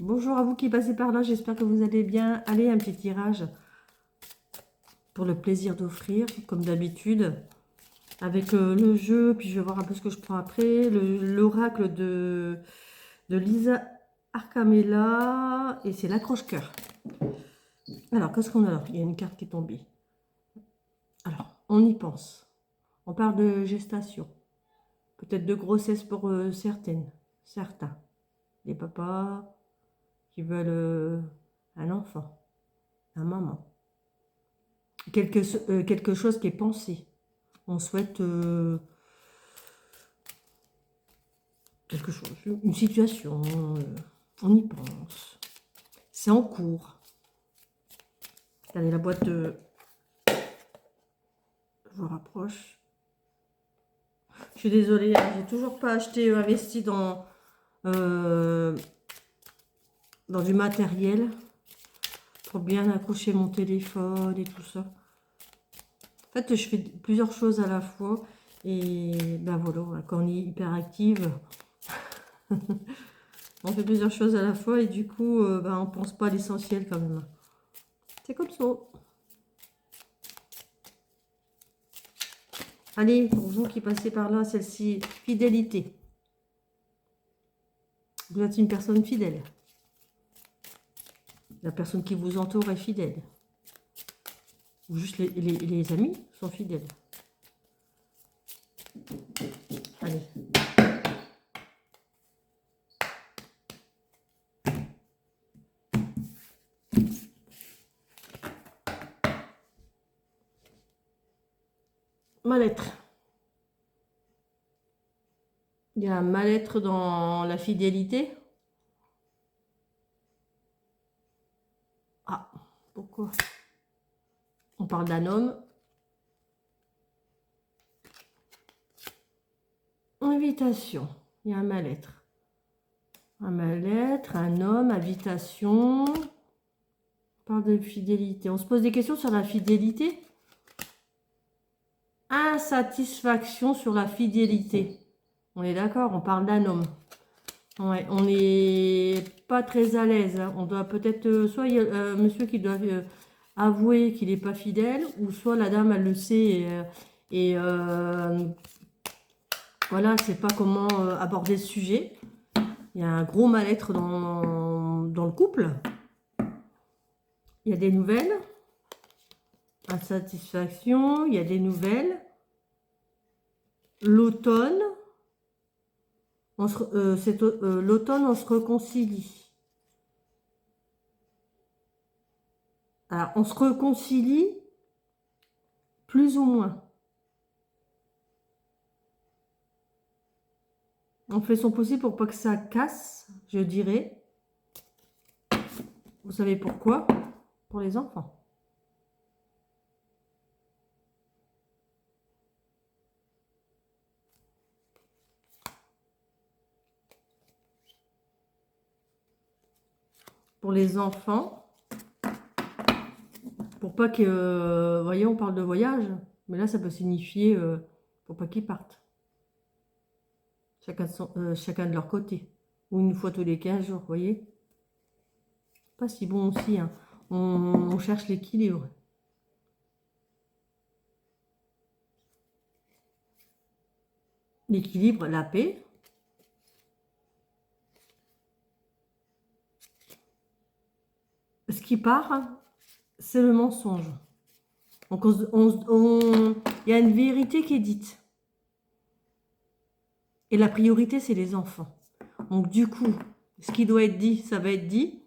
Bonjour à vous qui passez par là, j'espère que vous allez bien. Allez, un petit tirage pour le plaisir d'offrir, comme d'habitude, avec le jeu, puis je vais voir un peu ce que je prends après. L'oracle de Lisa Arcamella, et c'est l'accroche-cœur. Alors, qu'est-ce qu'on a là? Il y a une carte qui est tombée. Alors, on y pense. On parle de gestation, peut-être de grossesse pour certains. Les papas qui veulent un enfant, un maman. Quelque chose qui est pensé. On souhaite quelque chose, une situation, on y pense. C'est en cours. Regardez la boîte de... Je vous rapproche. Je suis désolée, hein, j'ai toujours pas acheté, investi dans du matériel pour bien accrocher mon téléphone et tout ça. En fait, je fais plusieurs choses à la fois et ben voilà, quand on est hyper active, on fait plusieurs choses à la fois et du coup, ben, on pense pas à l'essentiel quand même. C'est comme ça. Allez, pour vous qui passez par là, celle-ci, fidélité. Vous êtes une personne fidèle. La personne qui vous entoure est fidèle. Ou juste les amis sont fidèles. Allez. Mal-être. Il y a un mal-être dans la fidélité. Ah, pourquoi? On parle d'un homme. Invitation. Il y a un mal-être. Un mal-être, un homme, invitation. On parle de fidélité. On se pose des questions sur la fidélité. Insatisfaction sur la fidélité. On est d'accord, on parle d'un homme. Ouais, on n'est pas très à l'aise. Hein. On doit peut-être, soit il y a monsieur qui doit avouer qu'il n'est pas fidèle, ou soit la dame, elle le sait voilà, elle ne sait pas comment aborder ce sujet. Il y a un gros mal-être dans le couple. Il y a des nouvelles. Insatisfaction, il y a des nouvelles. L'automne. L'automne, on se réconcilie. Alors, on se réconcilie plus ou moins. On fait son possible pour pas que ça casse, je dirais. Vous savez pourquoi? Pour les enfants. Pour les enfants. Pour pas que... vous voyez, on parle de voyage. Mais là, ça peut signifier pour pas qu'ils partent. Chacun de leur côté. Ou une fois tous les 15 jours, vous voyez. Pas si bon aussi. Hein. On cherche l'équilibre. L'équilibre, la paix. Ce qui part, c'est le mensonge. Donc, il y a une vérité qui est dite. Et la priorité, c'est les enfants. Donc, du coup, ce qui doit être dit, ça va être dit.